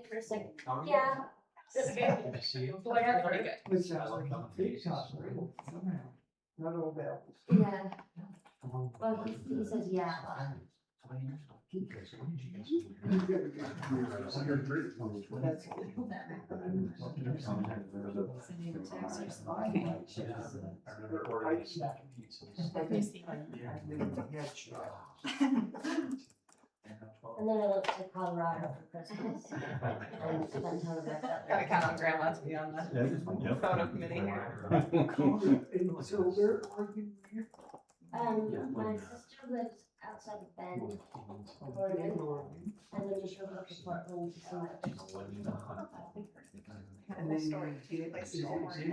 for a second. Yeah. Whatever. Pretty good. Which sounds like a TikTok, right? Somehow. Not all bells. Yeah. Well, he says yeah. That's And then I went to Colorado for Christmas. And spent time with my Gotta family. count on grandma to be on the photo committee here. So where are you? My sister lives outside of Bend, Oregon, and then just showed up to Portland to see my And then Story, do you like Story?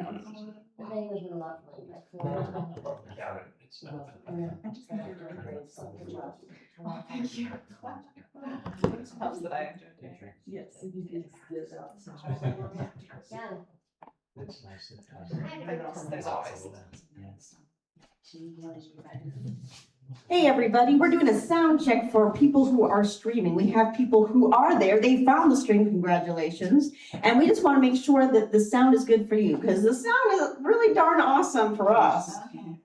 The day was lovely, like, and then I just got to do great, so good job. Thank you. Helps that I enjoyed it. Yes. Yeah. There's always. Hey, everybody, we're doing a sound check for people who are streaming. We have people who are there. They found the stream, congratulations. And we just want to make sure that the sound is good for you because the sound is really darn awesome for us.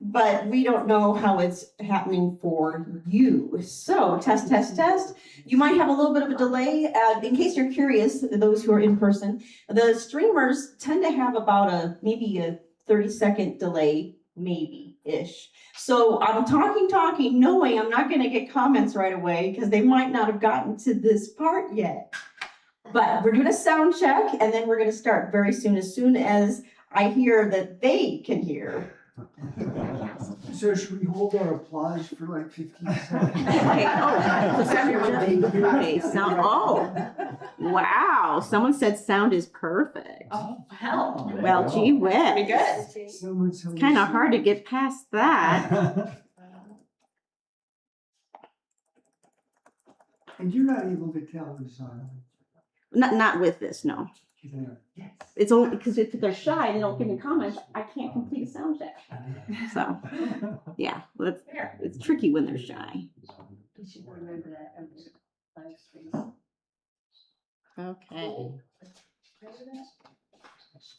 But we don't know how it's happening for you. So test, test, test. You might have a little bit of a delay. In case you're curious, those who are in person, the streamers tend to have about maybe a 30-second delay, maybe-ish. So I'm talking, knowing I'm not going to get comments right away because they might not have gotten to this part yet. But we're doing a sound check and then we're going to start very soon as I hear that they can hear. So should we hold our applause for like 15 seconds? Okay, wow, someone said sound is perfect. Oh, hell. Well, gee whiz. Pretty good. Someone's Kind of hard to get past that. And you're not able to tell who's on. Not with this, no. There. It's only because if they're shy and they don't give me comments, I can't complete a sound check. So, yeah, well, it's tricky when they're shy. You should remember that every live stream. Okay.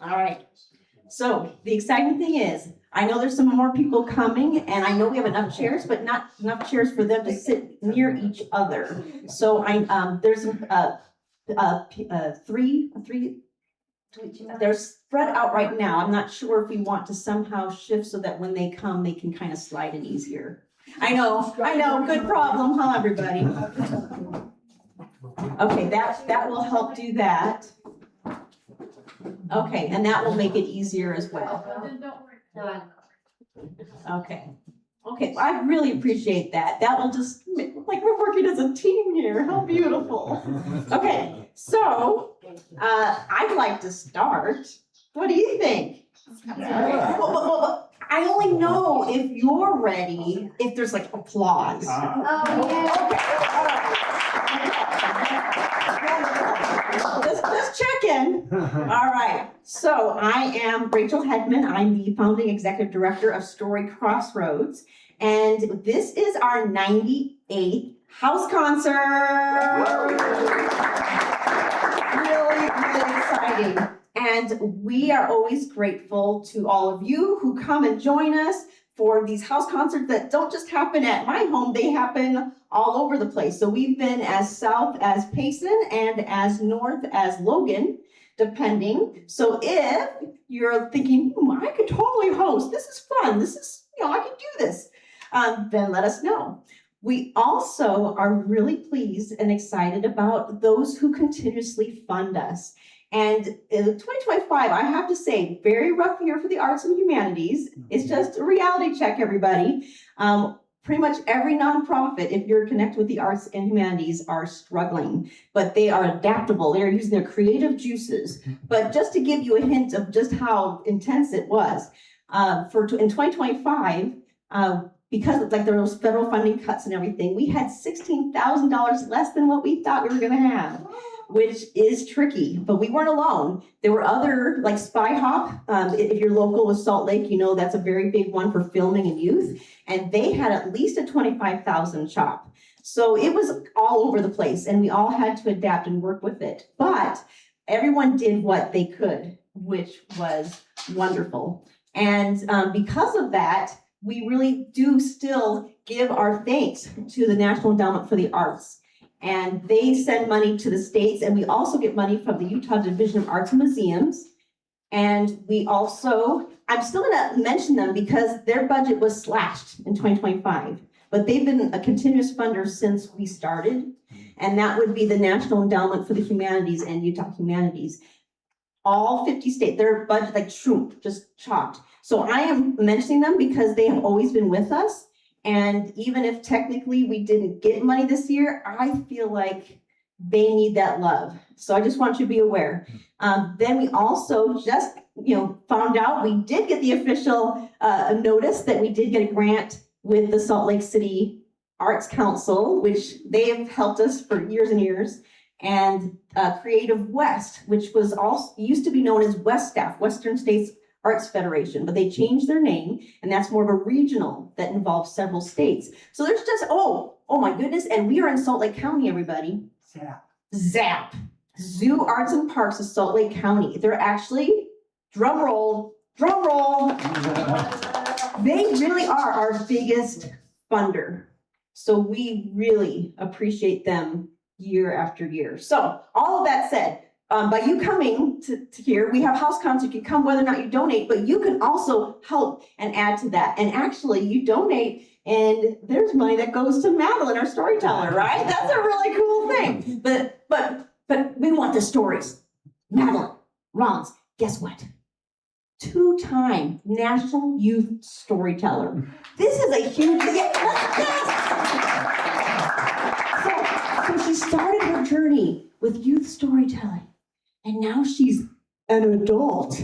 All right. So the exciting thing is, I know there's some more people coming and I know we have enough chairs, but not enough chairs for them to sit near each other. So there's three, they're spread out right now. I'm not sure if we want to somehow shift so that when they come, they can kind of slide in easier. I know, good problem, huh, everybody? Okay, that will help do that. Okay, and that will make it easier as well. Okay. Okay, I really appreciate that. That will just, like we're working as a team here. How beautiful. Okay, so I'd like to start. What do you think? Well, I only know if you're ready if there's like applause. Oh, Just checking. All right. So I am Rachel Hedman. I'm the founding executive director of Story Crossroads. And this is our 98th house concert. Really exciting. And we are always grateful to all of you who come and join us for these house concerts that don't just happen at my home, they happen all over the place. So we've been as south as Payson and as north as Logan, depending. So if you're thinking, I could totally host, this is fun, this is, I can do this, then let us know. We also are really pleased and excited about those who continuously fund us. And in 2025, I have to say, very rough year for the arts and humanities. It's just a reality check, everybody. Pretty much every nonprofit, if you're connected with the arts and humanities, are struggling, but they are adaptable. They're using their creative juices. But just to give you a hint of just how intense it was, in 2025, because like there was federal funding cuts and everything, we had $16,000 less than what we thought we were going to have, which is tricky, but we weren't alone. There were other, like Spy Hop, if you're local with Salt Lake, that's a very big one for filming and youth, and they had at least a $25,000 chop. So it was all over the place, and we all had to adapt and work with it. But everyone did what they could, which was wonderful. And because of that, we really do still give our thanks to the National Endowment for the Arts. And they send money to the states, and we also get money from the Utah Division of Arts and Museums. And we also, I'm still gonna mention them because their budget was slashed in 2025, but they've been a continuous funder since we started. And that would be the National Endowment for the Humanities and Utah Humanities. All 50 states, their budget like shroom, just chopped. So I am mentioning them because they have always been with us. And even if technically we didn't get money this year, I feel like they need that love. So I just want you to be aware. Then we also just, found out we did get the official notice that we did get a grant with the Salt Lake City Arts Council, which they have helped us for years and years. And Creative West, which was also used to be known as WestStaff, Western States Arts Federation, but they changed their name, and that's more of a regional that involves several states. So there's just, oh my goodness, and we are in Salt Lake County, everybody. ZAP, Zoo Arts and Parks of Salt Lake County. They're actually, drum roll, they really are our biggest funder. So we really appreciate them year after year. So all of that said, by you coming to here, we have house concerts. You can come whether or not you donate, but you can also help and add to that. And actually, you donate, and there's money that goes to Madeline, our storyteller, right? That's a really cool thing. But we want the stories. Madeline, Rollins, guess what? 2-time National Youth Storyteller. This is a huge thing. So she started her journey with youth storytelling. And now she's an adult.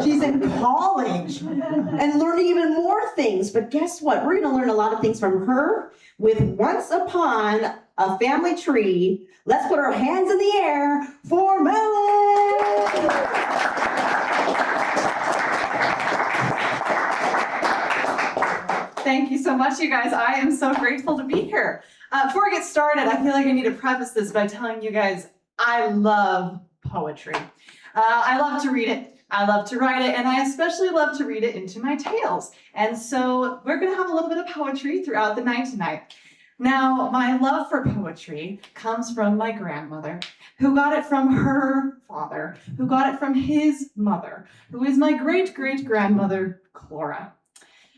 She's in college and learning even more things. But guess what? We're going to learn a lot of things from her with Once Upon a Family Tree. Let's put our hands in the air for Madeline. Thank you so much, you guys. I am so grateful to be here. Before I get started, I feel like I need to preface this by telling you guys I love poetry. I love to read it. I love to write it, and I especially love to read it into my tales. And so we're going to have a little bit of poetry throughout the night tonight. Now, my love for poetry comes from my grandmother, who got it from her father, who got it from his mother, who is my great-great-grandmother, Clora.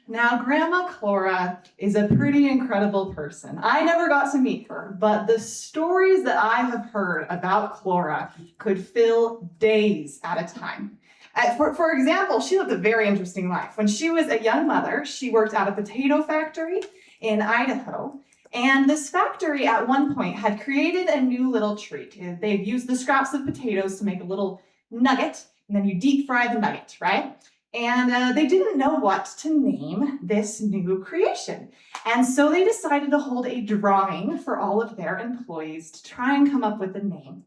Now, Grandma Clora is a pretty incredible person. I never got to meet her, but the stories that I have heard about Clora could fill days at a time. For example, she lived a very interesting life. When she was a young mother, she worked at a potato factory in Idaho. And this factory at one point had created a new little treat. They'd used the scraps of potatoes to make a little nugget, and then you deep fry the nugget, right? And they didn't know what to name this new creation. And so they decided to hold a drawing for all of their employees to try and come up with a name.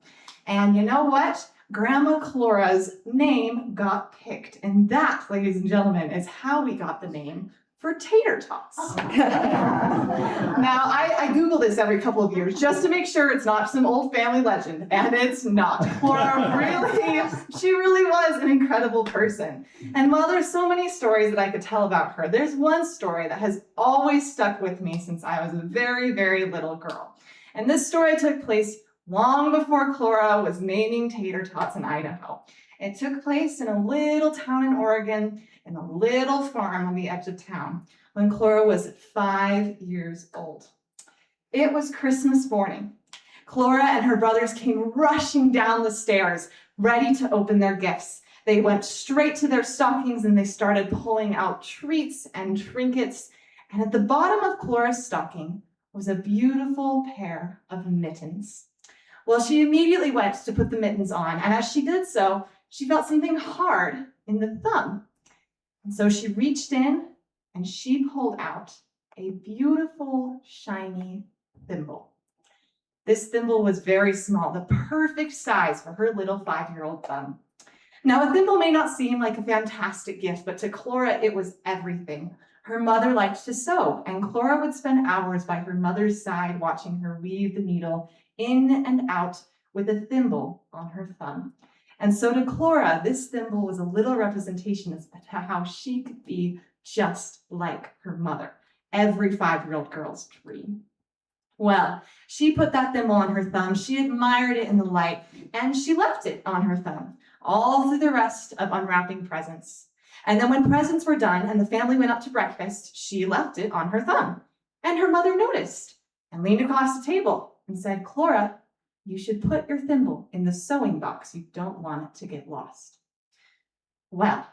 And you know what? Grandma Clora's name got picked. And that, ladies and gentlemen, is how we got the name for tater tots. Now, I Google this every couple of years just to make sure it's not some old family legend, and it's not. Clora she really was an incredible person. And while there's so many stories that I could tell about her, there's one story that has always stuck with me since I was a very, very little girl. And this story took place long before Clora was naming tater tots in Idaho. It took place in a little town in Oregon, in a little farm on the edge of town, when Clora was 5 years old. It was Christmas morning. Clora and her brothers came rushing down the stairs, ready to open their gifts. They went straight to their stockings and they started pulling out treats and trinkets. And at the bottom of Clora's stocking was a beautiful pair of mittens. Well, she immediately went to put the mittens on, and as she did so, she felt something hard in the thumb. And so she reached in and she pulled out a beautiful, shiny thimble. This thimble was very small, the perfect size for her little 5-year-old thumb. Now, a thimble may not seem like a fantastic gift, but to Clora, it was everything. Her mother liked to sew, and Clora would spend hours by her mother's side watching her weave the needle in and out with a thimble on her thumb. And so to Clora, this thimble was a little representation as to how she could be just like her mother, every 5-year-old girl's dream. Well, she put that thimble on her thumb, she admired it in the light, and she left it on her thumb all through the rest of unwrapping presents. And then when presents were done and the family went up to breakfast, she left it on her thumb. And her mother noticed and leaned across the table and said, "Clora, you should put your thimble in the sewing box. You don't want it to get lost." Well,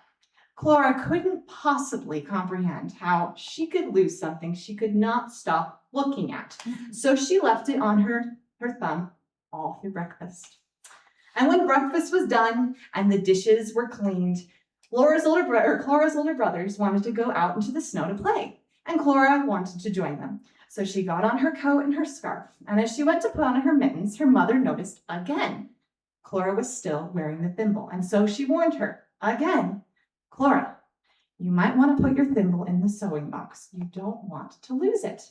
Clora couldn't possibly comprehend how she could lose something she could not stop looking at. So she left it on her thumb all through breakfast. And when breakfast was done and the dishes were cleaned, Clora's older brothers wanted to go out into the snow to play, and Clora wanted to join them. So she got on her coat and her scarf, and as she went to put on her mittens, her mother noticed again. Clora was still wearing the thimble, and so she warned her again, "Clora, you might want to put your thimble in the sewing box. You don't want to lose it."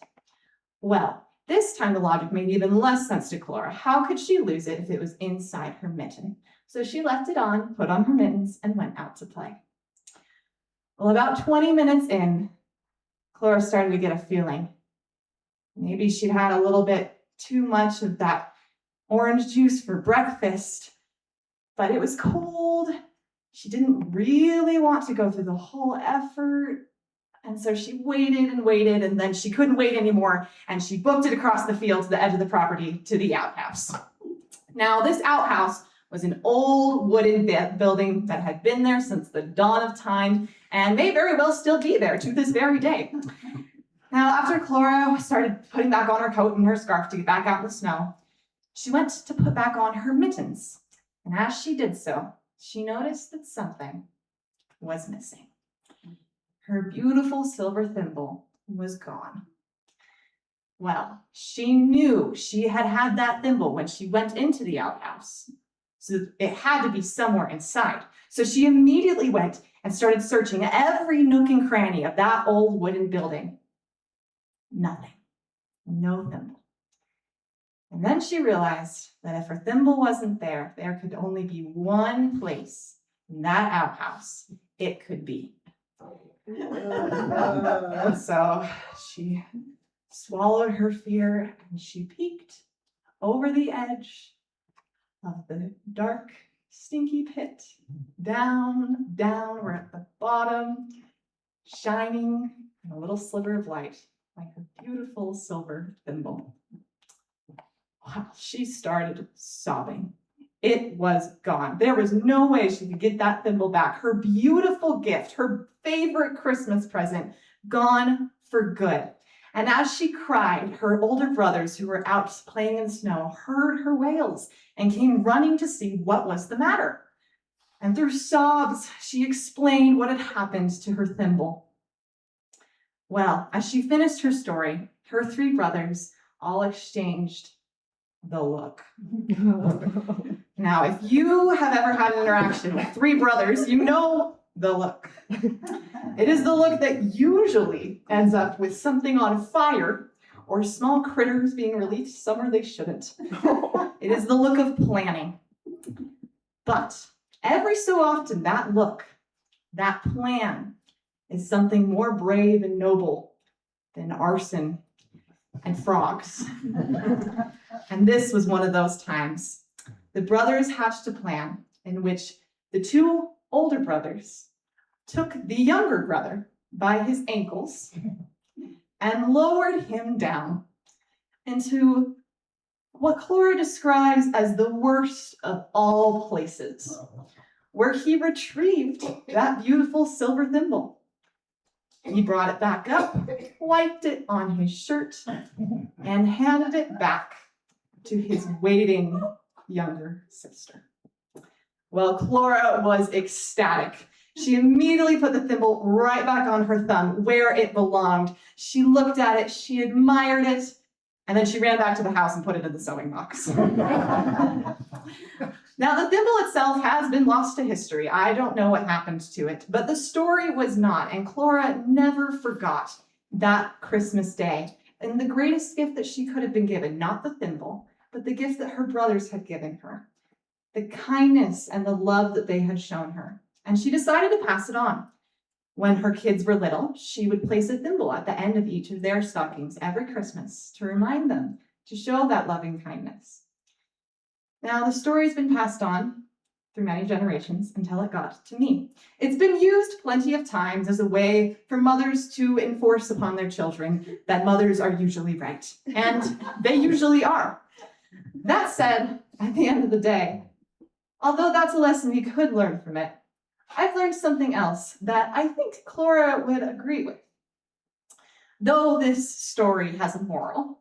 Well, this time the logic made even less sense to Clora. How could she lose it if it was inside her mitten? So she left it on, put on her mittens, and went out to play. Well, about 20 minutes in, Clora started to get a feeling. Maybe she'd had a little bit too much of that orange juice for breakfast, but it was cold. She didn't really want to go through the whole effort. And so she waited and waited, and then she couldn't wait anymore, and she booked it across the field to the edge of the property to the outhouse. Now, this outhouse was an old wooden building that had been there since the dawn of time and may very well still be there to this very day. Now, after Clora started putting back on her coat and her scarf to get back out in the snow, she went to put back on her mittens. And as she did so, she noticed that something was missing. Her beautiful silver thimble was gone. Well, she knew she had had that thimble when she went into the outhouse. So it had to be somewhere inside. So she immediately went and started searching every nook and cranny of that old wooden building. Nothing. No thimble. And then she realized that if her thimble wasn't there, there could only be one place in that outhouse it could be. So she swallowed her fear and she peeked over the edge of the dark, stinky pit, down, we're at the bottom, shining in a little sliver of light, like her beautiful silver thimble. Wow, she started sobbing. It was gone. There was no way she could get that thimble back. Her beautiful gift, her favorite Christmas present, gone for good. And as she cried, her older brothers who were out playing in the snow heard her wails and came running to see what was the matter. And through sobs, she explained what had happened to her thimble. Well, as she finished her story, her 3 brothers all exchanged the look. Now, if you have ever had an interaction with 3 brothers, you know the look. It is the look that usually ends up with something on fire or small critters being released somewhere they shouldn't. It is the look of planning. But every so often, that look, that plan, is something more brave and noble than arson and frogs. And this was one of those times. The brothers hatched a plan in which the 2 older brothers took the younger brother by his ankles and lowered him down into what Clora describes as the worst of all places, where he retrieved that beautiful silver thimble. He brought it back up, wiped it on his shirt, and handed it back to his waiting younger sister. Well, Clora was ecstatic. She immediately put the thimble right back on her thumb where it belonged. She looked at it, she admired it, and then she ran back to the house and put it in the sewing box. Now, the thimble itself has been lost to history. I don't know what happened to it, but the story was not, and Clara never forgot that Christmas day and the greatest gift that she could have been given, not the thimble, but the gift that her brothers had given her, the kindness and the love that they had shown her. And she decided to pass it on. When her kids were little, she would place a thimble at the end of each of their stockings every Christmas to remind them to show that loving kindness. Now, the story's been passed on through many generations until it got to me. It's been used plenty of times as a way for mothers to enforce upon their children that mothers are usually right, and they usually are. That said, at the end of the day, although that's a lesson you could learn from it, I've learned something else that I think Clara would agree with. Though this story has a moral,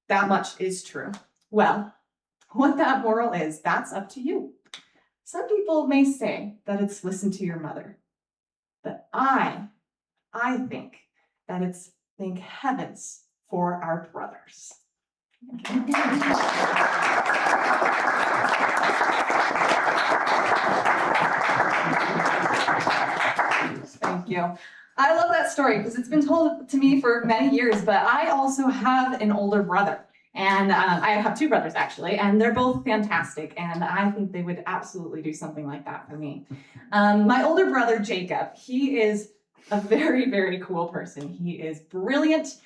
that much is true. Well, what that moral is, that's up to you. Some people may say that it's listen to your mother, but I think that it's thank heavens for our brothers. Thank you. I love that story because it's been told to me for many years, but I also have an older brother. And I have two brothers, actually, and they're both fantastic, and I think they would absolutely do something like that for me. My older brother, Jacob, he is a very, very cool person. He is brilliant.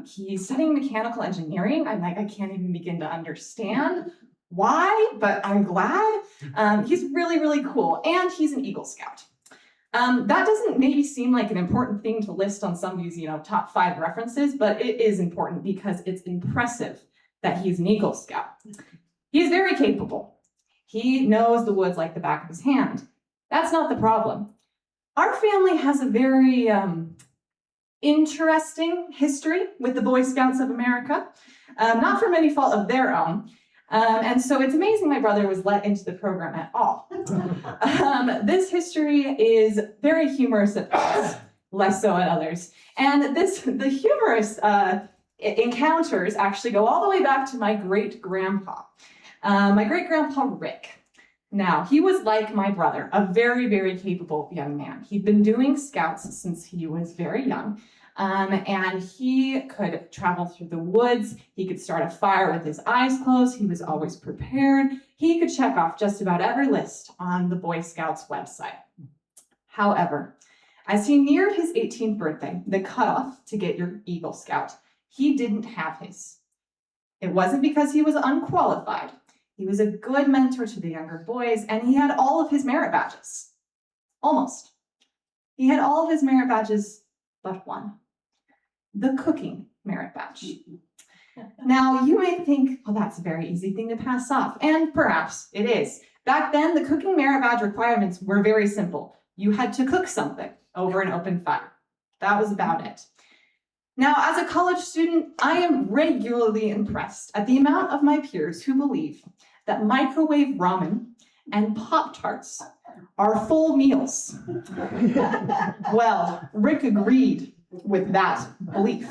He's studying mechanical engineering. I can't even begin to understand why, but I'm glad. He's really, really cool, and he's an Eagle Scout. That doesn't maybe seem like an important thing to list on somebody's, top 5 references, but it is important because it's impressive that he's an Eagle Scout. He's very capable. He knows the woods like the back of his hand. That's not the problem. Our family has a very interesting history with the Boy Scouts of America, not from any fault of their own. And so it's amazing my brother was let into the program at all. This history is very humorous at times, less so at others. And the humorous encounters actually go all the way back to my great-grandpa. My great-grandpa, Rick. Now, he was like my brother, a very, very capable young man. He'd been doing scouts since he was very young. And he could travel through the woods. He could start a fire with his eyes closed. He was always prepared. He could check off just about every list on the Boy Scouts website. However, as he neared his 18th birthday, the cutoff to get your Eagle Scout, he didn't have his. It wasn't because he was unqualified. He was a good mentor to the younger boys, and he had all of his merit badges. Almost. He had all of his merit badges but one. The cooking merit badge. Now, you may think, well, that's a very easy thing to pass off, and perhaps it is. Back then, the cooking merit badge requirements were very simple. You had to cook something over an open fire. That was about it. Now, as a college student, I am regularly impressed at the amount of my peers who believe that microwave ramen and Pop-Tarts are full meals. Well, Rick agreed with that belief.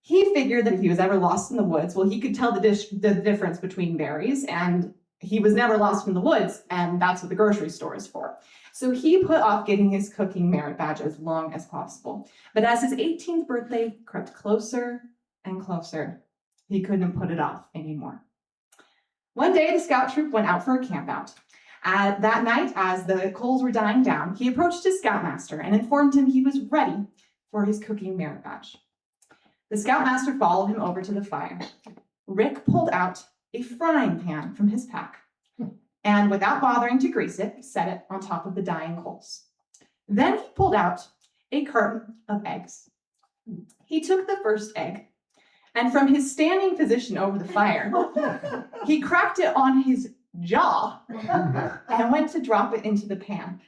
He figured that if he was ever lost in the woods, well, he could tell the difference between berries, and he was never lost in the woods, and that's what the grocery store is for. So he put off getting his cooking merit badge as long as possible. But as his 18th birthday crept closer and closer, he couldn't put it off anymore. One day, the scout troop went out for a campout. That night, as the coals were dying down, he approached his scoutmaster and informed him he was ready for his cooking merit badge. The scoutmaster followed him over to the fire. Rick pulled out a frying pan from his pack and, without bothering to grease it, set it on top of the dying coals. Then he pulled out a carton of eggs. He took the first egg, and from his standing position over the fire, he cracked it on his jaw and went to drop it into the pan.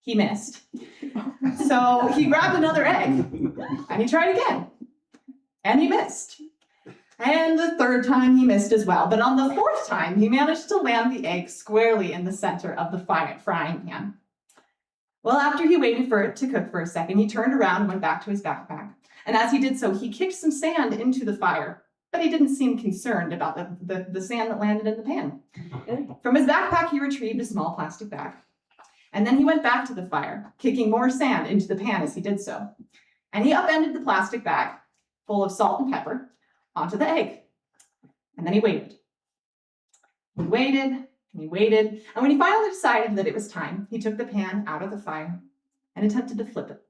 He missed. So he grabbed another egg and he tried again, and he missed. And the third time he missed as well. But on the fourth time, he managed to land the egg squarely in the center of the frying pan. Well, after he waited for it to cook for a second, he turned around and went back to his backpack. And as he did so, he kicked some sand into the fire, but he didn't seem concerned about the sand that landed in the pan. From his backpack, he retrieved a small plastic bag. And then he went back to the fire, kicking more sand into the pan as he did so. And he upended the plastic bag, full of salt and pepper, onto the egg. And then he waited. He waited, and he waited. And when he finally decided that it was time, he took the pan out of the fire and attempted to flip it.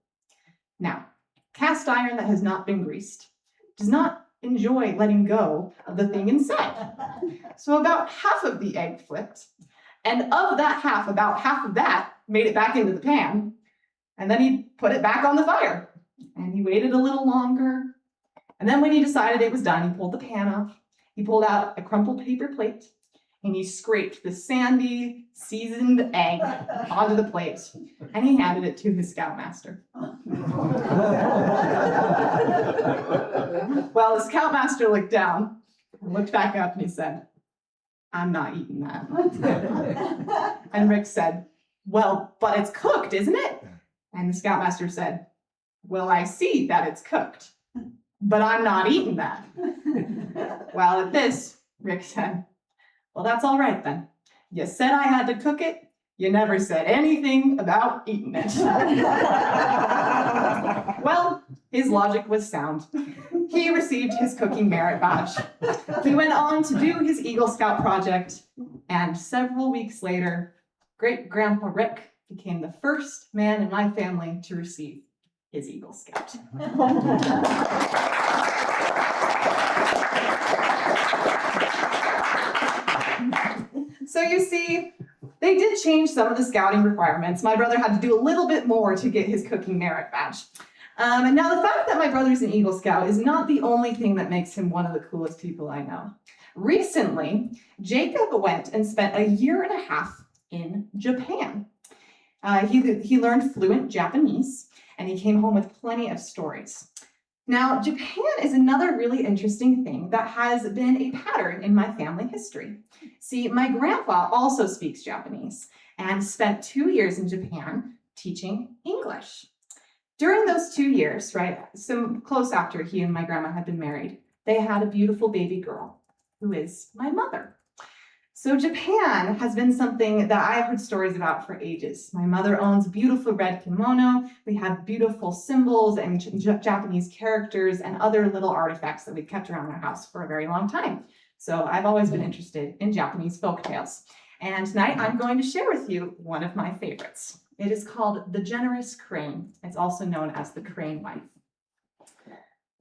Now, cast iron that has not been greased does not enjoy letting go of the thing inside. So about half of the egg flipped, and of that half, about half of that made it back into the pan, and then he put it back on the fire. And he waited a little longer, and then when he decided it was done, he pulled the pan off, he pulled out a crumpled paper plate, and he scraped the sandy, seasoned egg onto the plate, and he handed it to his scoutmaster. Well, the scoutmaster looked down, and looked back up, and he said, "I'm not eating that." And Rick said, "Well, but it's cooked, isn't it?" And the scoutmaster said, "Well, I see that it's cooked, but I'm not eating that." Well, at this, Rick said, "Well, that's all right then. You said I had to cook it. You never said anything about eating it." Well, his logic was sound. He received his cooking merit badge. He went on to do his Eagle Scout project, and several weeks later, Great-Grandpa Rick became the first man in my family to receive his Eagle Scout. So you see, they did change some of the scouting requirements. My brother had to do a little bit more to get his cooking merit badge. And now the fact that my brother's an Eagle Scout is not the only thing that makes him one of the coolest people I know. Recently, Jacob went and spent a year and a half in Japan. He learned fluent Japanese, and he came home with plenty of stories. Now, Japan is another really interesting thing that has been a pattern in my family history. See, my grandpa also speaks Japanese and spent 2 years in Japan teaching English. During those 2 years, right, some close after he and my grandma had been married, they had a beautiful baby girl who is my mother. So Japan has been something that I've heard stories about for ages. My mother owns a beautiful red kimono. We have beautiful symbols and Japanese characters and other little artifacts that we've kept around our house for a very long time. So I've always been interested in Japanese folktales. And tonight I'm going to share with you one of my favorites. It is called The Generous Crane. It's also known as the Crane Wife.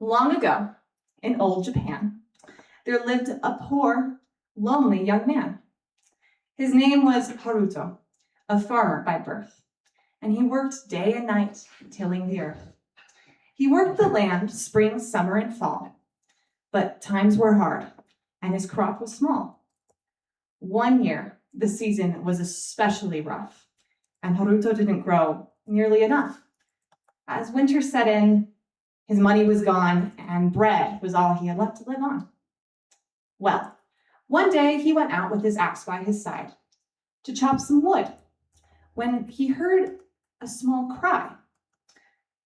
Long ago, in old Japan, there lived a poor, lonely young man. His name was Haruto, a farmer by birth, and he worked day and night tilling the earth. He worked the land spring, summer, and fall, but times were hard, and his crop was small. One year, the season was especially rough, and Haruto didn't grow nearly enough. As winter set in, his money was gone, and bread was all he had left to live on. Well, one day he went out with his axe by his side to chop some wood when he heard a small cry.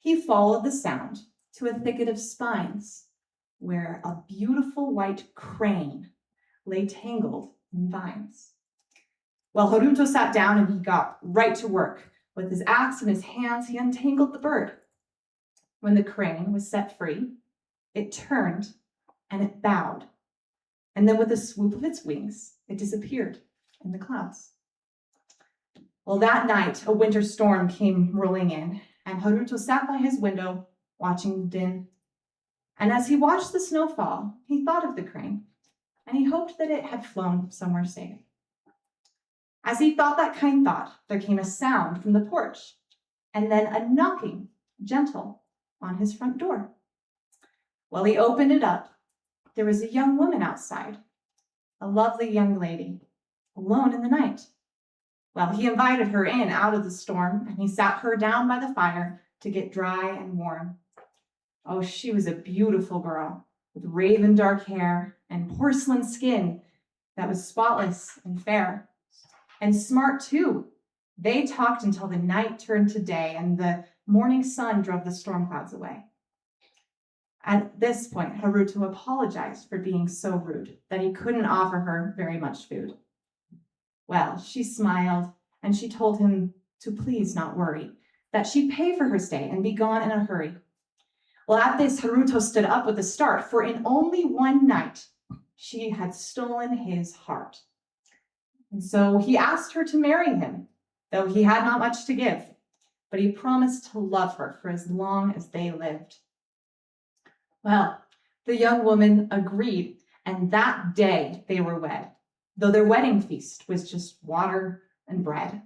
He followed the sound to a thicket of spines where a beautiful white crane lay tangled in vines. Well, Haruto sat down and he got right to work. With his axe in his hands, he untangled the bird. When the crane was set free, it turned and it bowed. And then with a swoop of its wings, it disappeared in the clouds. Well, that night, a winter storm came rolling in, and Haruto sat by his window, watching the din. And as he watched the snow fall, he thought of the crane, and he hoped that it had flown somewhere safe. As he thought that kind thought, there came a sound from the porch, and then a knocking, gentle, on his front door. Well, he opened it up. There was a young woman outside, a lovely young lady, alone in the night. Well, he invited her in out of the storm, and he sat her down by the fire to get dry and warm. Oh, she was a beautiful girl with raven dark hair and porcelain skin that was spotless and fair. And smart too. They talked until the night turned to day and the morning sun drove the storm clouds away. At this point, Haruto apologized for being so rude that he couldn't offer her very much food. Well, she smiled and she told him to please not worry, that she'd pay for her stay and be gone in a hurry. Well, at this, Haruto stood up with a start, for in only one night, she had stolen his heart. And so he asked her to marry him, though he had not much to give, but he promised to love her for as long as they lived. Well, the young woman agreed, and that day they were wed, though their wedding feast was just water and bread.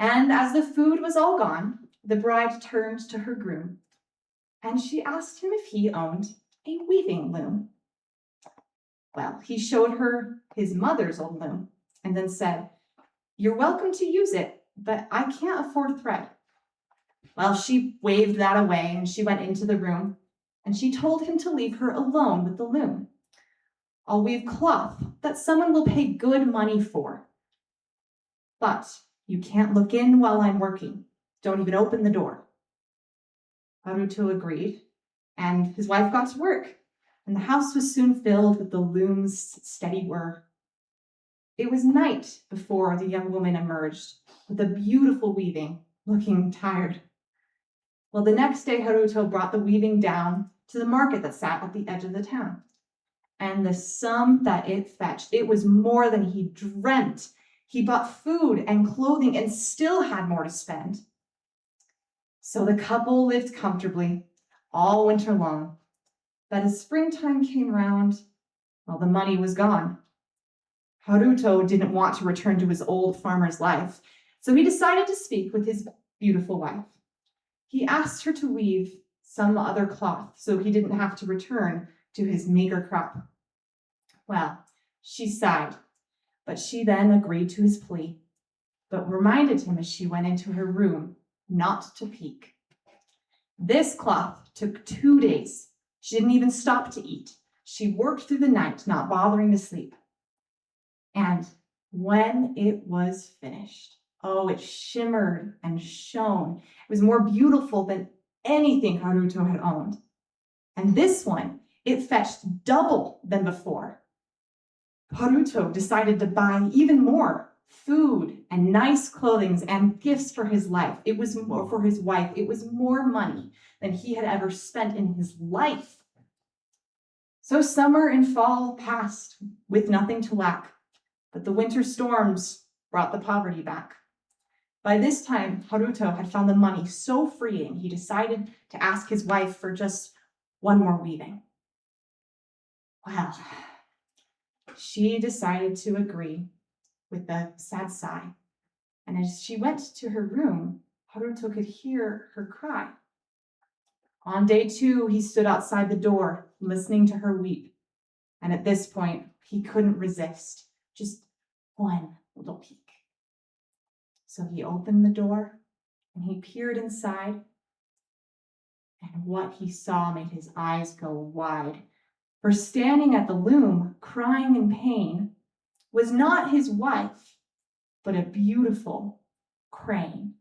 And as the food was all gone, the bride turned to her groom, and she asked him if he owned a weaving loom. Well, he showed her his mother's old loom, and then said, "You're welcome to use it, but I can't afford thread." Well, she waved that away, and she went into the room, and she told him to leave her alone with the loom. "I'll weave cloth that someone will pay good money for. But you can't look in while I'm working. Don't even open the door." Haruto agreed, and his wife got to work, and the house was soon filled with the loom's steady whir. It was night before the young woman emerged with a beautiful weaving, looking tired. Well, the next day, Haruto brought the weaving down to the market that sat at the edge of the town. And the sum that it fetched, it was more than he dreamt. He bought food and clothing and still had more to spend. So the couple lived comfortably all winter long. But as springtime came round, well, the money was gone. Haruto didn't want to return to his old farmer's life, so he decided to speak with his beautiful wife. He asked her to weave some other cloth so he didn't have to return to his meager crop. Well, she sighed, but she then agreed to his plea, but reminded him as she went into her room not to peek. This cloth took 2 days. She didn't even stop to eat. She worked through the night, not bothering to sleep. And when it was finished, oh, it shimmered and shone. It was more beautiful than anything Haruto had owned. And this one, it fetched double than before. Haruto decided to buy even more food and nice clothing and gifts for his life. It was more for his wife. It was more money than he had ever spent in his life. So summer and fall passed with nothing to lack, but the winter storms brought the poverty back. By this time, Haruto had found the money so freeing, he decided to ask his wife for just one more weaving. Well, she decided to agree with a sad sigh. And as she went to her room, Haruto could hear her cry. On day 2, he stood outside the door, listening to her weep. And at this point, he couldn't resist just one little peek. So he opened the door and he peered inside. And what he saw made his eyes go wide. For standing at the loom, crying in pain, was not his wife, but a beautiful crane.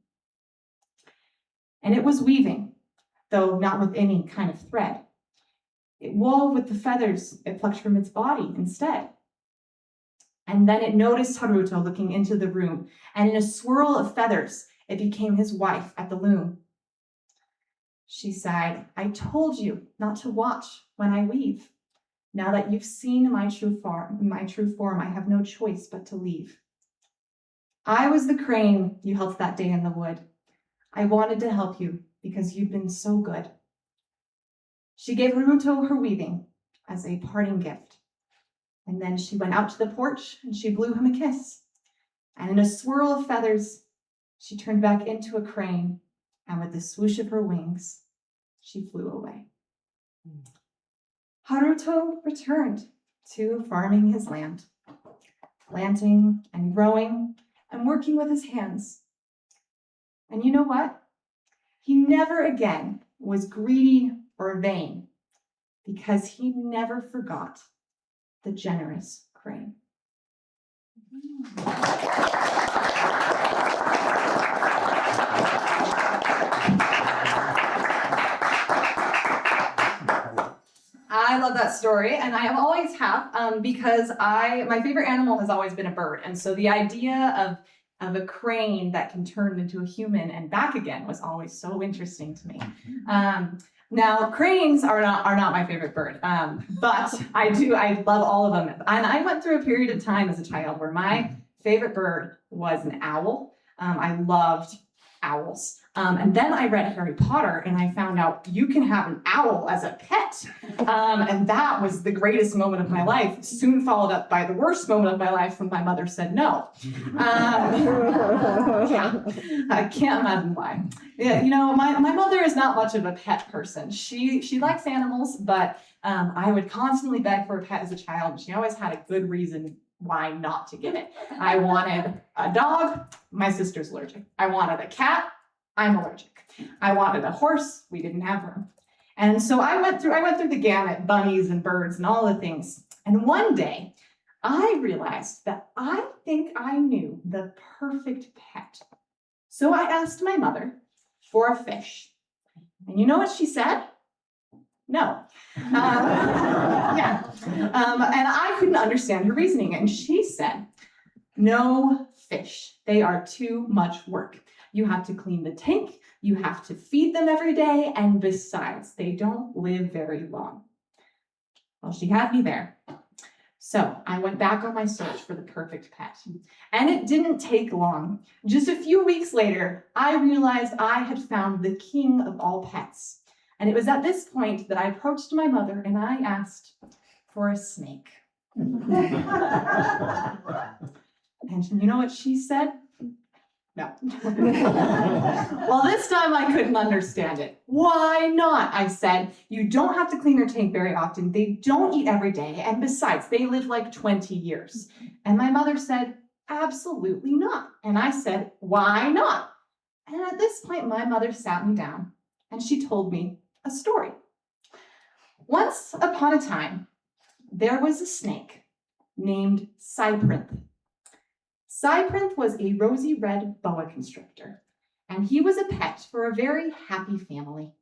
And it was weaving, though not with any kind of thread. It wove with the feathers it plucked from its body instead. And then it noticed Haruto looking into the room, and in a swirl of feathers, it became his wife at the loom. She sighed, "I told you not to watch when I weave. Now that you've seen my true form, I have no choice but to leave. I was the crane you helped that day in the wood. I wanted to help you because you'd been so good." She gave Haruto her weaving as a parting gift. And then she went out to the porch and she blew him a kiss. And in a swirl of feathers, she turned back into a crane, and with the swoosh of her wings, she flew away. Haruto returned to farming his land, planting and growing and working with his hands. And you know what? He never again was greedy or vain, because he never forgot the generous crane. that story, and I have always have, because my favorite animal has always been a bird, and so the idea of a crane that can turn into a human and back again was always so interesting to me. Now, cranes are not my favorite bird, but I love all of them, and I went through a period of time as a child where my favorite bird was an owl. I loved owls. And then I read Harry Potter and I found out you can have an owl as a pet. And that was the greatest moment of my life, soon followed up by the worst moment of my life when my mother said no. Yeah, I can't imagine why. Yeah, my mother is not much of a pet person. She likes animals, but I would constantly beg for a pet as a child. And she always had a good reason why not to get it. I wanted a dog, my sister's allergic. I wanted a cat, I'm allergic. I wanted a horse, we didn't have room. And so I went through the gamut, bunnies and birds and all the things. And one day I realized that I think I knew the perfect pet. So I asked my mother for a fish. And you know what she said? No. Yeah. And I couldn't understand her reasoning. And she said, no fish. They are too much work. You have to clean the tank. You have to feed them every day. And besides, they don't live very long. Well, she had me there. So I went back on my search for the perfect pet. And it didn't take long. Just a few weeks later, I realized I had found the king of all pets. And it was at this point that I approached my mother and I asked for a snake. And you know what she said? No. Well, this time I couldn't understand it. Why not? I said, you don't have to clean their tank very often. They don't eat every day. And besides, they live like 20 years. And my mother said, absolutely not. And I said, why not? And at this point, my mother sat me down and she told me a story. Once upon a time, there was a snake named Cyprinth. Cyprinth was a rosy red boa constrictor, and he was a pet for a very happy family.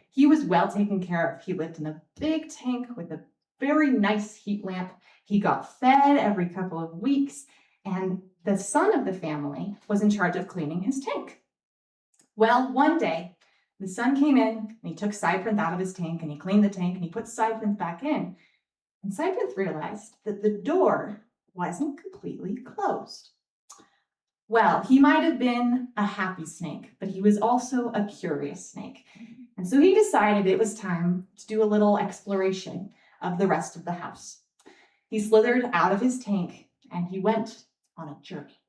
He was well taken care of. He lived in a big tank with a very nice heat lamp. He got fed every couple of weeks, and the son of the family was in charge of cleaning his tank. Well, one day, the son came in and he took Cyprinth out of his tank and he cleaned the tank and he put Cyprinth back in. And Cyprinth realized that the door wasn't completely closed. Well, he might have been a happy snake, but he was also a curious snake. And so he decided it was time to do a little exploration of the rest of the house. He slithered out of his tank and he went on a journey.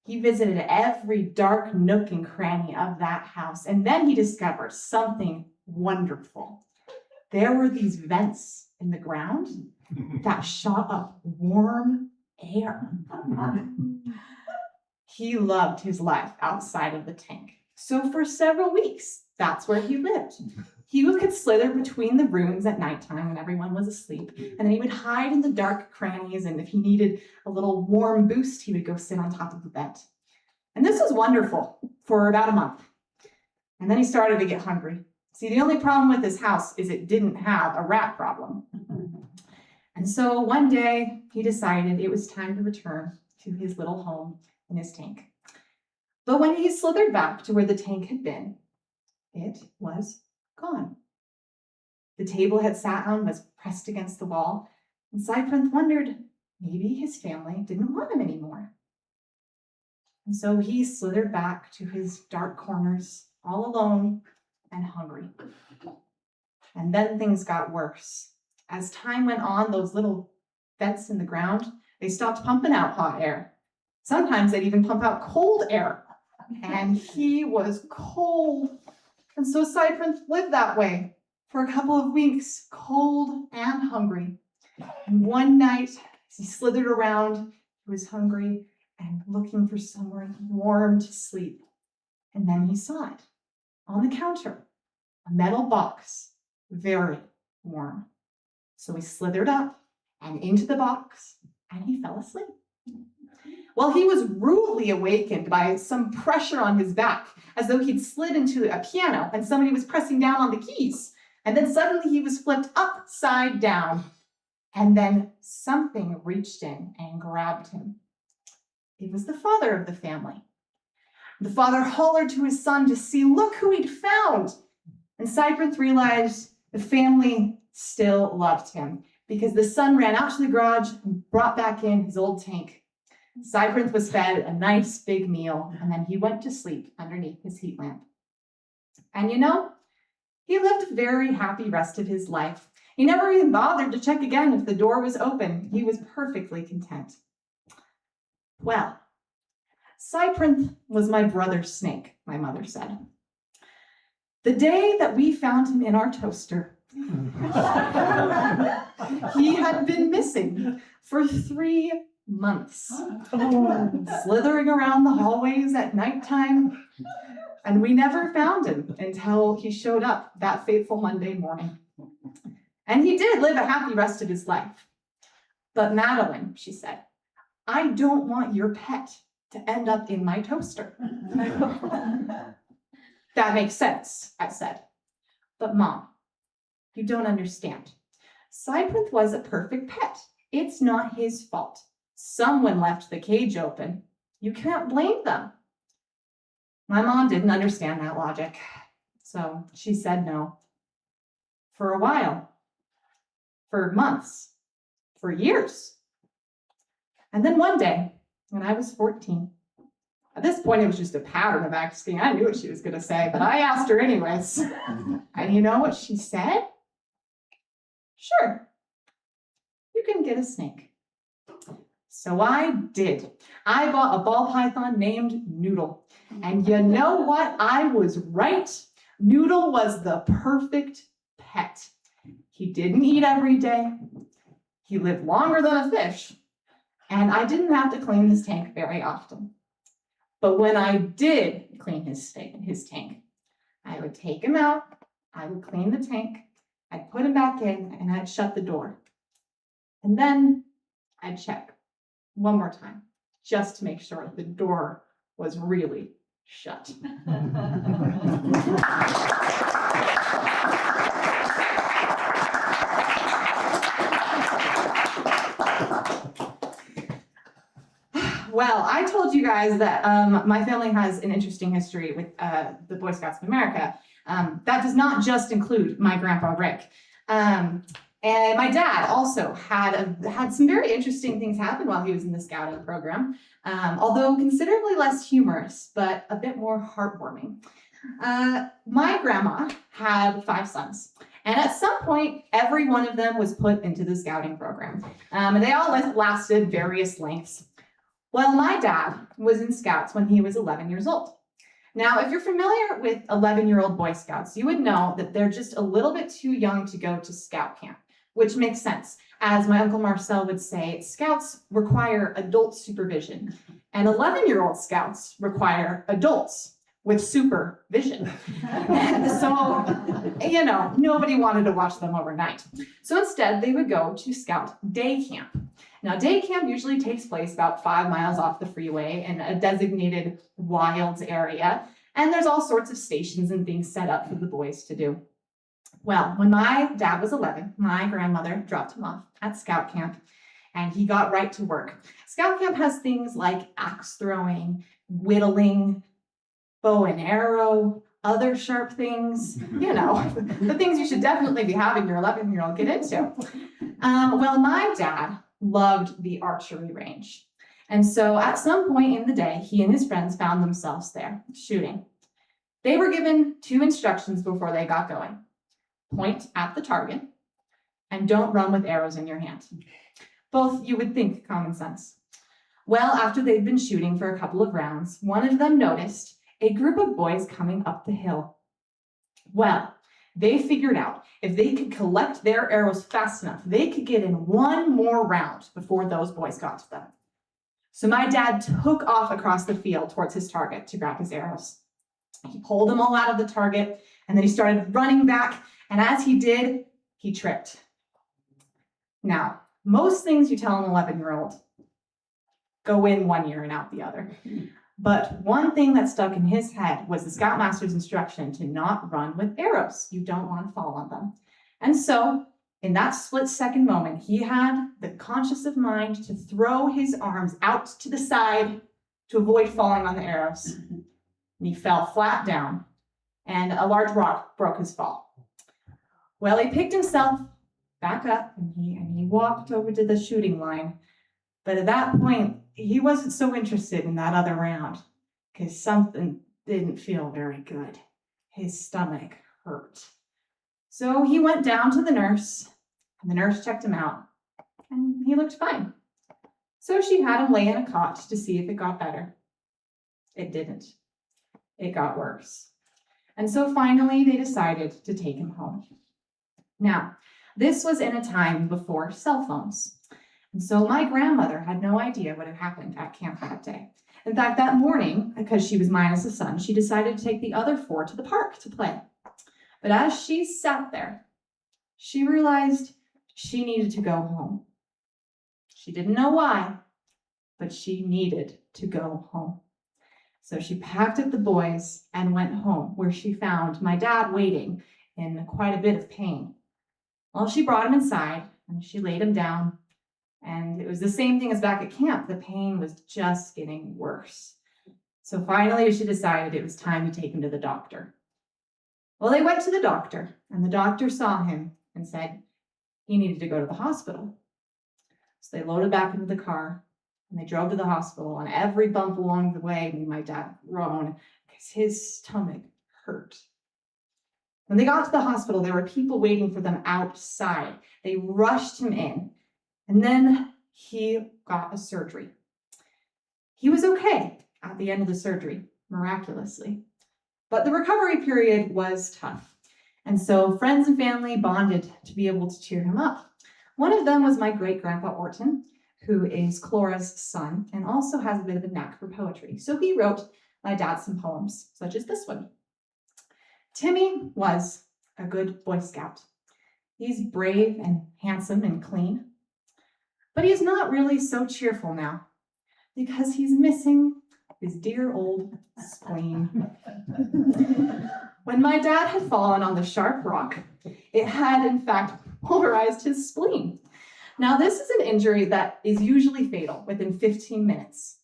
He visited every dark nook and cranny of that house, and then he discovered something wonderful. There were these vents in the ground that shot up warm air. He loved his life outside of the tank. So for several weeks, that's where he lived. He could slither between the rooms at nighttime when everyone was asleep, and then he would hide in the dark crannies, and if he needed a little warm boost, he would go sit on top of the vent. And this was wonderful for about a month. And then he started to get hungry. See, the only problem with this house is it didn't have a rat problem. And so one day he decided it was time to return to his little home in his tank. But when he slithered back to where the tank had been, it was gone. The table had sat on was pressed against the wall, and Cyprinth wondered maybe his family didn't want him anymore. And so he slithered back to his dark corners, all alone and hungry. And then things got worse. As time went on, those little vents in the ground, they stopped pumping out hot air. Sometimes they'd even pump out cold air. And he was cold. And so Cyprinth lived that way for a couple of weeks, cold and hungry. And one night, as he slithered around, he was hungry and looking for somewhere warm to sleep. And then he saw it on the counter, a metal box, very warm. So he slithered up and into the box, and he fell asleep. Well, he was rudely awakened by some pressure on his back, as though he'd slid into a piano and somebody was pressing down on the keys. And then suddenly he was flipped upside down. And then something reached in and grabbed him. It was the father of the family. The father hollered to his son to see, look who he'd found. And Cyprinth realized the family still loved him because the son ran out to the garage and brought back in his old tank. Cyprinth was fed a nice big meal, and then he went to sleep underneath his heat lamp. And you know, he lived a very happy rest of his life. He never even bothered to check again if the door was open. He was perfectly content. Well, Cyprinth was my brother's snake, my mother said. The day that we found him in our toaster, he had been missing for 3 months, slithering around the hallways at nighttime, and we never found him until he showed up that fateful Monday morning. And he did live a happy rest of his life. But Madeline, she said, I don't want your pet to end up in my toaster. That makes sense, I said. But Mom, you don't understand. Cyprinth was a perfect pet. It's not his fault. Someone left the cage open. You can't blame them. My mom didn't understand that logic, so she said no. For a while, for months, for years. And then one day, when I was 14, at this point it was just a pattern of asking. I knew what she was going to say, but I asked her anyways. And you know what she said? Sure, you can get a snake. So I did. I bought a ball python named Noodle. And you know what? I was right. Noodle was the perfect pet. He didn't eat every day. He lived longer than a fish. And I didn't have to clean his tank very often. But when I did clean his tank, I would take him out, I would clean the tank, I'd put him back in, and I'd shut the door. And then I'd check one more time, just to make sure the door was really shut. Well, I told you guys that my family has an interesting history with the Boy Scouts of America. That does not just include my grandpa Rick. And my dad also had some very interesting things happen while he was in the scouting program, although considerably less humorous, but a bit more heartwarming. My grandma had 5 sons. And at some point, every one of them was put into the scouting program. And they all lasted various lengths. Well, my dad was in Scouts when he was 11 years old. Now, if you're familiar with 11-year-old Boy Scouts, you would know that they're just a little bit too young to go to scout camp, which makes sense. As my Uncle Marcel would say, Scouts require adult supervision, and 11-year-old Scouts require adults with supervision. So, you know, nobody wanted to watch them overnight. So instead, they would go to Scout day camp. Now, day camp usually takes place about 5 miles off the freeway in a designated wilds area, and there's all sorts of stations and things set up for the boys to do. Well, when my dad was 11, my grandmother dropped him off at Scout camp, and he got right to work. Scout camp has things like axe throwing, whittling, bow and arrow, other sharp things, you know, the things you should definitely be having your 11-year-old get into. Well, my dad loved the archery range. And so at some point in the day, he and his friends found themselves there shooting. They were given 2 instructions before they got going. Point at the target and don't run with arrows in your hand. Both, you would think, common sense. Well, after they'd been shooting for a couple of rounds, one of them noticed a group of boys coming up the hill. Well, they figured out if they could collect their arrows fast enough, they could get in one more round before those boys got to them. So my dad took off across the field towards his target to grab his arrows. He pulled them all out of the target, and then he started running back, and as he did, he tripped. Now, most things you tell an 11-year-old go in one ear and out the other. But one thing that stuck in his head was the Scoutmaster's instruction to not run with arrows. You don't want to fall on them. And so in that split-second moment, he had the conscious of mind to throw his arms out to the side to avoid falling on the arrows. And he fell flat down, and a large rock broke his fall. Well, he picked himself back up, and he walked over to the shooting line. But at that point, he wasn't so interested in that other round because something didn't feel very good. His stomach hurt. So he went down to the nurse, and the nurse checked him out, and he looked fine. So she had him lay in a cot to see if it got better. It didn't. It got worse. And so finally, they decided to take him home. Now, this was in a time before cell phones. And so my grandmother had no idea what had happened at camp that day. In fact, that morning, because she was minus a son, she decided to take the other 4 to the park to play. But as she sat there, she realized she needed to go home. She didn't know why, but she needed to go home. So she packed up the boys and went home, where she found my dad waiting in quite a bit of pain. Well, she brought him inside and she laid him down. And it was the same thing as back at camp. The pain was just getting worse. So finally, she decided it was time to take him to the doctor. Well, they went to the doctor, and the doctor saw him and said he needed to go to the hospital. So they loaded back into the car, and they drove to the hospital. And every bump along the way made my dad groan because his stomach hurt. When they got to the hospital, there were people waiting for them outside. They rushed him in, and then he got a surgery. He was okay at the end of the surgery, miraculously. But the recovery period was tough. And so friends and family bonded to be able to cheer him up. One of them was my great-grandpa Orton, who is Clora's son and also has a bit of a knack for poetry. So he wrote my dad some poems, such as this one. Timmy was a good Boy Scout. He's brave and handsome and clean. But he's not really so cheerful now because he's missing his dear old spleen. When my dad had fallen on the sharp rock, it had in fact polarized his spleen. Now, this is an injury that is usually fatal within 15 minutes.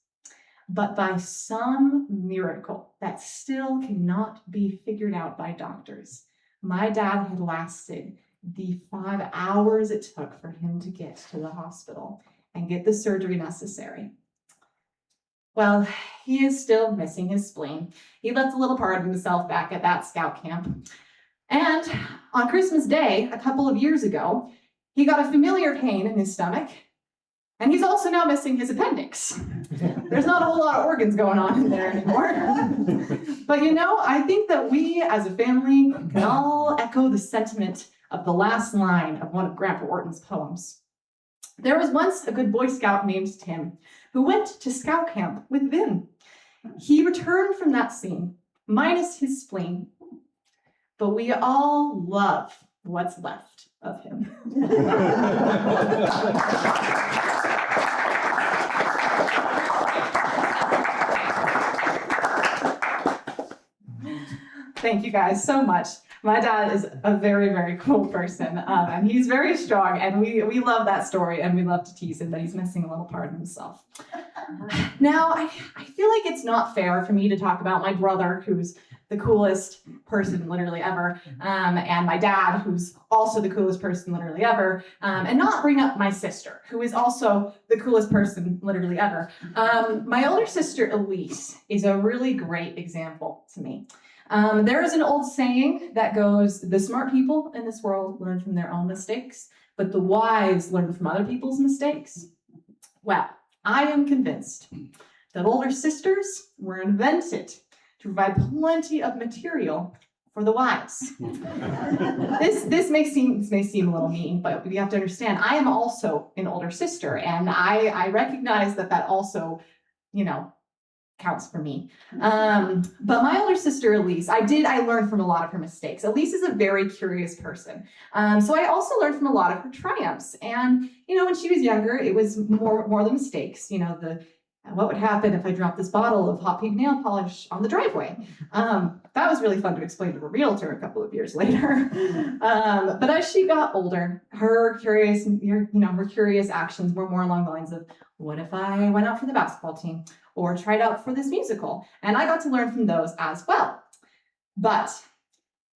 But by some miracle that still cannot be figured out by doctors, my dad had lasted the 5 hours it took for him to get to the hospital and get the surgery necessary. Well, he is still missing his spleen. He left a little part of himself back at that scout camp. And on Christmas Day, a couple of years ago, he got a familiar pain in his stomach, and he's also now missing his appendix. There's not a whole lot of organs going on in there anymore. But you know, I think that we as a family can all echo the sentiment of the last line of one of Grandpa Orton's poems. There was once a good Boy Scout named Tim who went to scout camp with Vin. He returned from that scene, minus his spleen, but we all love what's left of him. Thank you guys so much. My dad is a very, very cool person, and he's very strong, and we love that story, and we love to tease him that he's missing a little part of himself. Now, I feel like it's not fair for me to talk about my brother, who's the coolest person literally ever, and my dad, who's also the coolest person literally ever, and not bring up my sister, who is also the coolest person literally ever. My older sister, Elise, is a really great example to me. There is an old saying that goes, the smart people in this world learn from their own mistakes, but the wise learn from other people's mistakes. Well, I am convinced that older sisters were invented to provide plenty of material for the wise. This may seem a little mean, but you have to understand, I am also an older sister, and I recognize that also, counts for me. But my older sister, Elise, I learned from a lot of her mistakes. Elise is a very curious person. So I also learned from a lot of her triumphs. And, when she was younger, it was more the mistakes, the what would happen if I dropped this bottle of hot pink nail polish on the driveway? That was really fun to explain to a realtor a couple of years later. But as she got older, her curious actions were more along the lines of, what if I went out for the basketball team or tried out for this musical? And I got to learn from those as well. But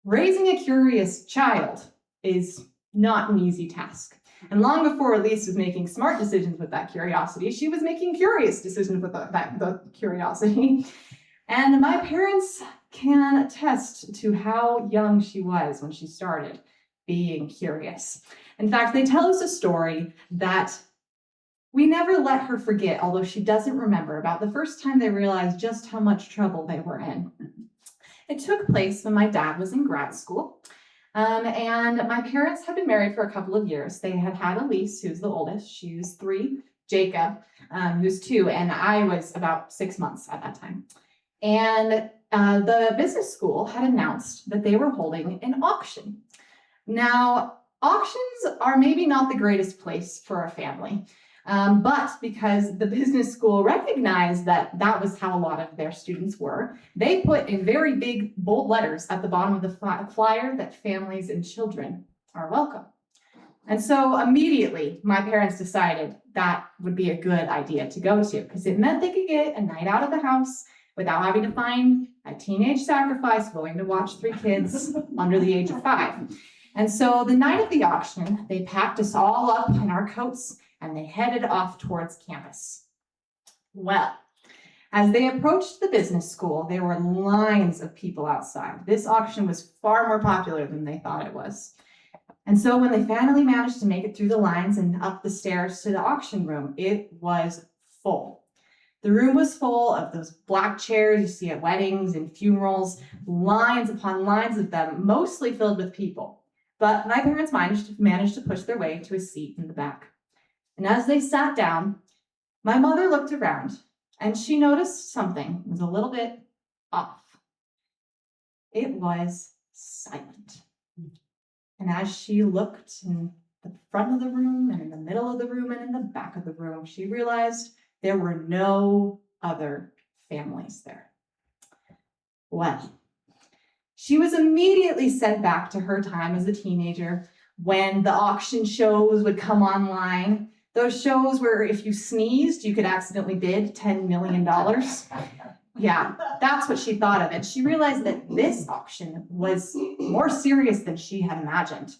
raising a curious child is not an easy task. And long before Elise was making smart decisions with that curiosity, she was making curious decisions with the curiosity. And my parents can attest to how young she was when she started being curious. In fact, they tell us a story that we never let her forget, although she doesn't remember, about the first time they realized just how much trouble they were in. It took place when my dad was in grad school. And my parents had been married for a couple of years. They had had Elise, who's the oldest. She was 3, Jacob, who's 2, and I was about 6 months at that time. And the business school had announced that they were holding an auction. Now, auctions are maybe not the greatest place for a family, but because the business school recognized that that was how a lot of their students were, they put in very big, bold letters at the bottom of the flyer that families and children are welcome. And so immediately, my parents decided that would be a good idea to go to, because it meant they could get a night out of the house without having to find a teenage sacrifice going to watch 3 kids under the age of 5. And so the night of the auction, they packed us all up in our coats and they headed off towards campus. Well, as they approached the business school, there were lines of people outside. This auction was far more popular than they thought it was. And so when they finally managed to make it through the lines and up the stairs to the auction room, it was full. The room was full of those black chairs you see at weddings and funerals, lines upon lines of them, mostly filled with people. But my parents managed to push their way to a seat in the back. And as they sat down, my mother looked around and she noticed something was a little bit off. It was silent. And as she looked in the front of the room and in the middle of the room and in the back of the room, she realized there were no other families there. Well, she was immediately sent back to her time as a teenager when the auction shows would come online. Those shows where if you sneezed, you could accidentally bid $10 million. Yeah, that's what she thought of it. She realized that this auction was more serious than she had imagined,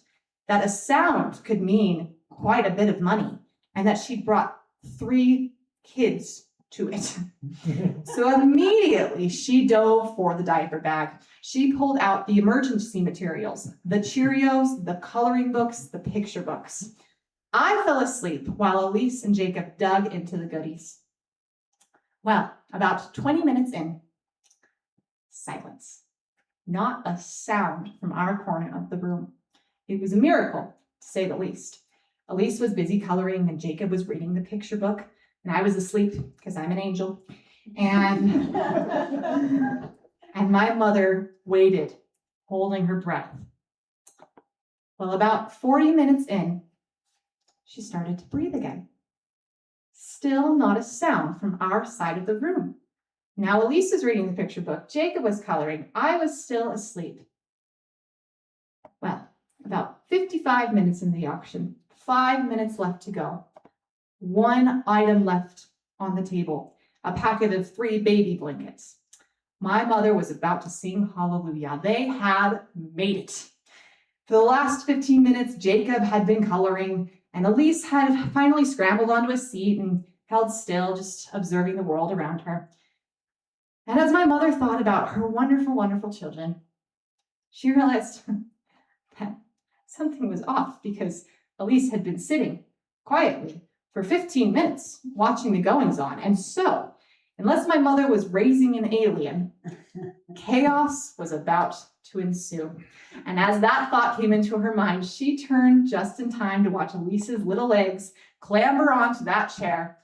that a sound could mean quite a bit of money, and that she'd brought 3 kids to it. So immediately she dove for the diaper bag. She pulled out the emergency materials, the Cheerios, the coloring books, the picture books. I fell asleep while Elise and Jacob dug into the goodies. Well, about 20 minutes in, silence. Not a sound from our corner of the room. It was a miracle, to say the least. Elise was busy coloring and Jacob was reading the picture book, and I was asleep because I'm an angel. And my mother waited, holding her breath. Well, about 40 minutes in, she started to breathe again. Still not a sound from our side of the room. Now Elise is reading the picture book. Jacob was coloring. I was still asleep. Well, about 55 minutes in the auction, 5 minutes left to go. 1 item left on the table, a packet of 3 baby blankets. My mother was about to sing hallelujah. They had made it. For the last 15 minutes, Jacob had been coloring, and Elise had finally scrambled onto a seat and held still, just observing the world around her. And as my mother thought about her wonderful, wonderful children, she realized that something was off, because Elise had been sitting quietly for 15 minutes watching the goings-on. And so, unless my mother was raising an alien, chaos was about to ensue. And as that thought came into her mind, she turned just in time to watch Elise's little legs clamber onto that chair.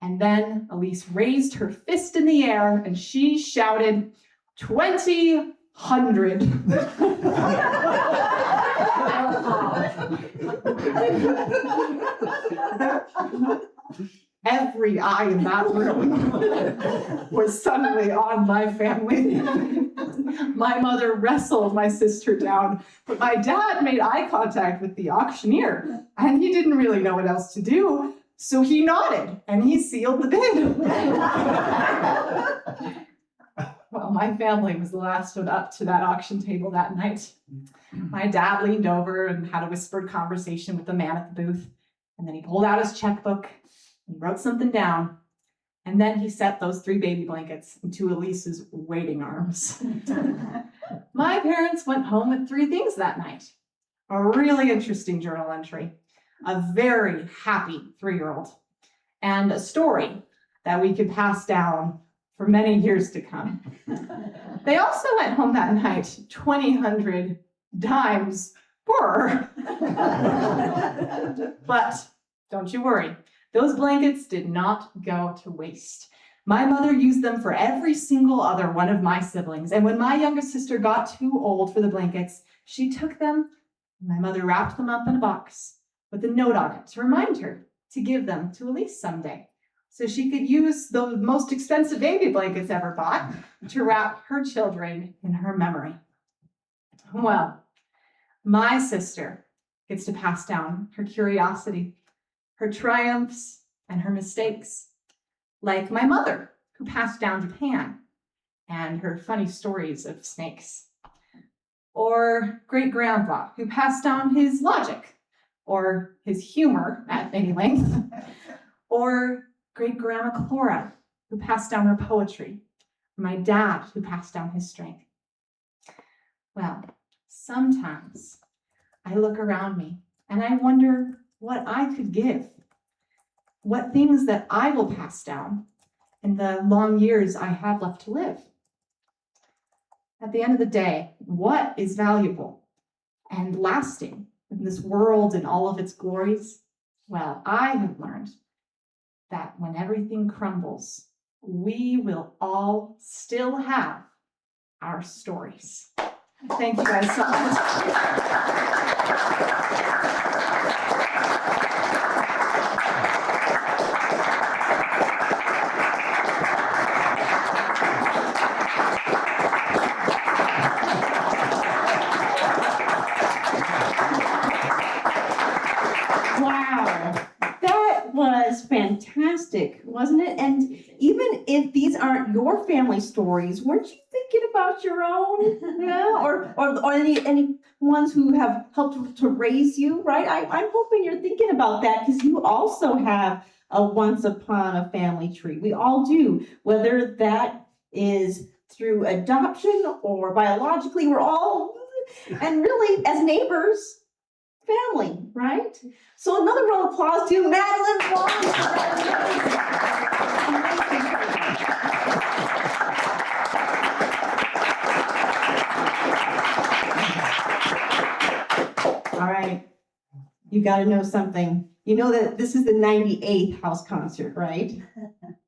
And then Elise raised her fist in the air and she shouted, 2,000. every eye in that room was suddenly on my family. My mother wrestled my sister down, but my dad made eye contact with the auctioneer, and he didn't really know what else to do, so he nodded, and he sealed the bid. Well, my family was the last one up to that auction table that night. My dad leaned over and had a whispered conversation with the man at the booth, and then he pulled out his checkbook, he wrote something down, and then he set those 3 baby blankets into Elise's waiting arms. My parents went home with 3 things that night. A really interesting journal entry, a very happy 3-year-old, and a story that we could pass down for many years to come. They also went home that night 2,000 times poorer. But don't you worry, those blankets did not go to waste. My mother used them for every single other one of my siblings, and when my younger sister got too old for the blankets, she took them, and my mother wrapped them up in a box with a note on it to remind her to give them to Elise someday, so she could use the most expensive baby blankets ever bought to wrap her children in her memory. Well, my sister gets to pass down her curiosity, her triumphs, and her mistakes, like my mother, who passed down Japan and her funny stories of snakes, or great-grandpa, who passed down his logic, or his humor at any length, or great-grandma Clara, who passed down her poetry, or my dad, who passed down his strength. Well, sometimes I look around me and I wonder what I could give, what things that I will pass down in the long years I have left to live. At the end of the day, what is valuable and lasting in this world and all of its glories? Well, I have learned that when everything crumbles, we will all still have our stories. Thank you guys so much. Was fantastic, wasn't it? And even if these aren't your family stories, weren't you thinking about your own? Yeah, or any ones who have helped to raise you, right? I'm hoping you're thinking about that, because you also have a once upon a family tree. We all do, whether that is through adoption or biologically. We're all, and really as neighbors, family, right? So another round of applause to Madeline Rollins. All right, you got to know something. You know that this is the 98th house concert, right?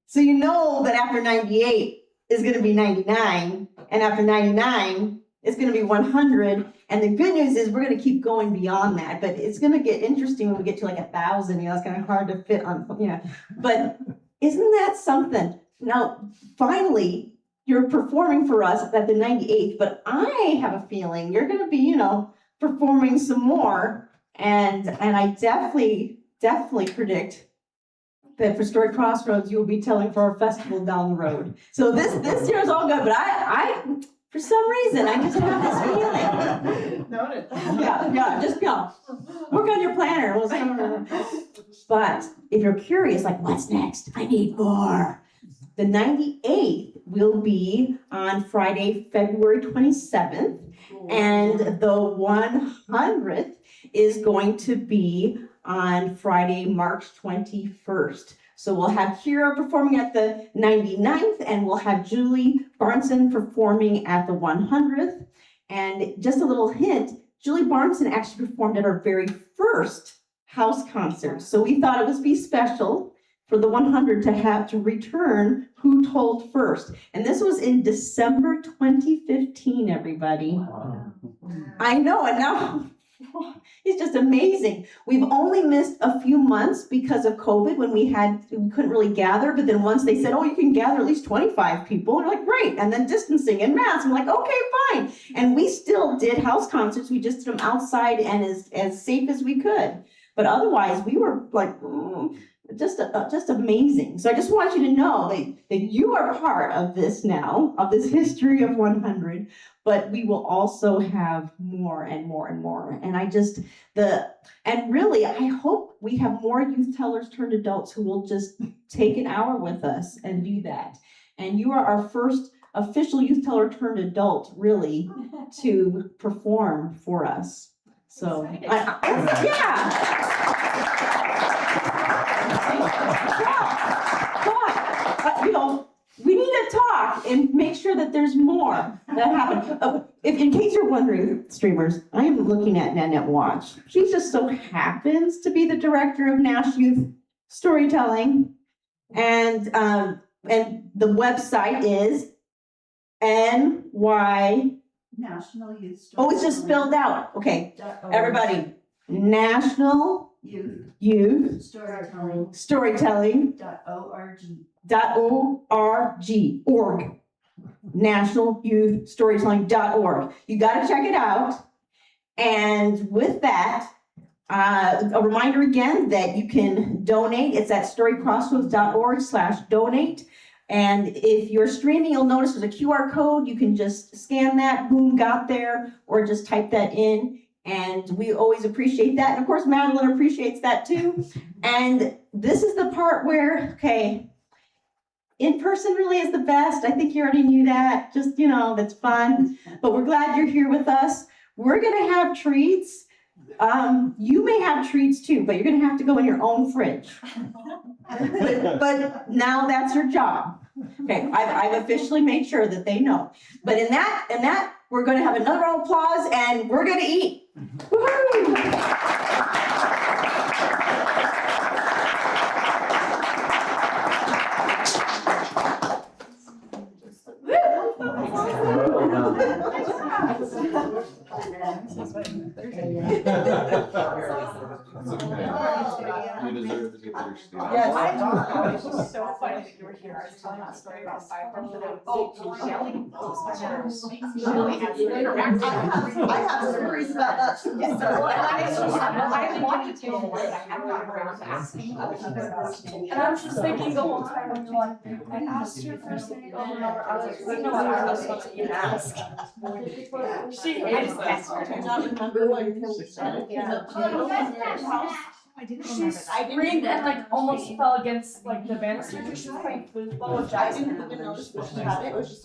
So you know that after 98 is going to be 99, and after 99 it's going to be 100. And the good news is we're going to keep going beyond that, but it's going to get interesting when we get to like 1,000. It's kind of hard to fit on, but isn't that something? Now, finally, you're performing for us at the 98th, but I have a feeling you're going to be, performing some more. And I definitely predict that for Story Crossroads, you'll be telling for our festival down the road. So this year is all good, but I for some reason, I just have this feeling. Noted. Just work on your planner. But if you're curious, like, what's next? I need more. The 98th will be on Friday, February 27th, and the 100th is going to be on Friday, March 21st. So we'll have Kira performing at the 99th, and we'll have Julie Barnson performing at the 100th. And just a little hint, Julie Barnson actually performed at our very first house concert. So we thought it would be special for the 100 to have to return Who Told First. And this was in December 2015, everybody. Wow. I know, and now he's just amazing. We've only missed a few months because of COVID when we couldn't really gather, but then once they said, oh, you can gather at least 25 people, and we're like, great, and then distancing and masks, I'm like, okay, fine. And we still did house concerts, we just did them outside and as safe as we could. But otherwise, we were like, just amazing. So I just want you to know that you are part of this now, of this history of 100, but we will also have more and more and more. And really, I hope we have more youth tellers turned adults who will just take an hour with us and do that. And you are our first official youth teller turned adult, really, to perform for us. So, yeah. We need to talk and make sure that there's more that happen. In case you're wondering, streamers, I am looking at Nanette Watch. She just so happens to be the director of Nash Youth Storytelling, and the website is NY. National Youth Storytelling. Oh, it's just spelled out. Okay, everybody. National Youth Storytelling. .org. National Youth Storytelling.org. You got to check it out. And with that, a reminder again that you can donate. It's at storycrossroads.org/donate. And if you're streaming, you'll notice there's a QR code. You can just scan that, boom, got there, or just type that in. And we always appreciate that. And of course, Madeline appreciates that too. And this is the part where, okay, in person really is the best. I think you already knew that. Just, that's fun. But we're glad you're here with us. We're going to have treats. You may have treats too, but you're going to have to go in your own fridge. But now that's your job. Okay, I've officially made sure that they know. But in that, we're going to have another round of applause and we're going to eat. Woo-hoo! You deserve to get your steal. Yes. It's just so funny that you were here. I was telling that story about 5 months ago. I have stories about that too. I wanted to, but I haven't gotten around to asking other people about it. And I was just thinking the whole time, I'm like, I asked her first name over and over. I was like, you know what, I was supposed to even ask. She, I just asked her. I do not remember when you I screamed and like almost fell against like the banister because she was playing foosball, which I didn't even notice what she had. It was just